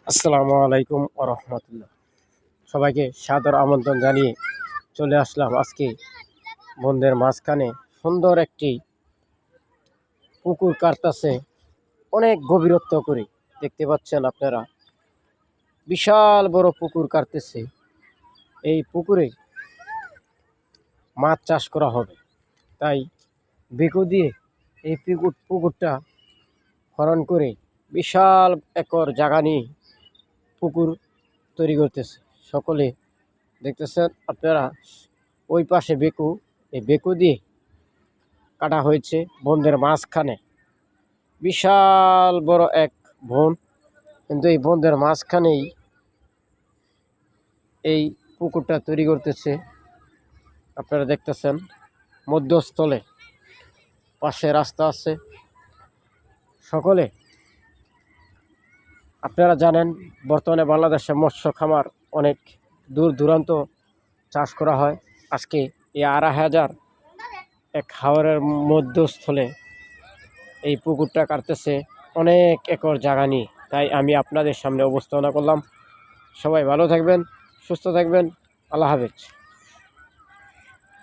আসসালামু আলাইকুম ওয়া রাহমাতুল্লাহ। সবাইকে সাদর আমন্ত্রণ জানিয়ে চলে আসলাম আজকে বন্ধের মাঝখানে সুন্দর একটি পুকুর কাটতাছে অনেক গভীরত্ব করে। দেখতে পাচ্ছেন আপনারা, বিশাল বড় পুকুর কাটতেছে। এই পুকুরে মাছ চাষ করা হবে, তাই বেকু দিয়ে এই পুকুরটা খনন করে বিশাল একর জায়গা নিয়ে পুকুর তৈরি করতেছে। সকলে দেখতেছেন আপনারা, ওই পাশে বেকু, এই বেকু দিয়ে কাটা হয়েছে বন্ধের মাঝখানে। বিশাল বড় এক বন, কিন্তু এই বন্ধের মাঝখানেই এই পুকুরটা তৈরি করতেছে। আপনারা দেখতেছেন মধ্যস্থলে পাশে রাস্তা আছে। সকলে আপনারা জানেন, বর্তমানে বাংলাদেশে মৎস্য খামার অনেক দূর দূরান্ত চাষ করা হয়। আজকে এই ২,৫০০ এক হাওরের মধ্যস্থলে এই পুকুরটা কাটতেছে অনেক একর জায়গা নিয়ে। তাই আমি আপনাদের সামনে উপস্থাপনা করলাম। সবাই ভালো থাকবেন, সুস্থ থাকবেন। আল্লাহ হাফেজ।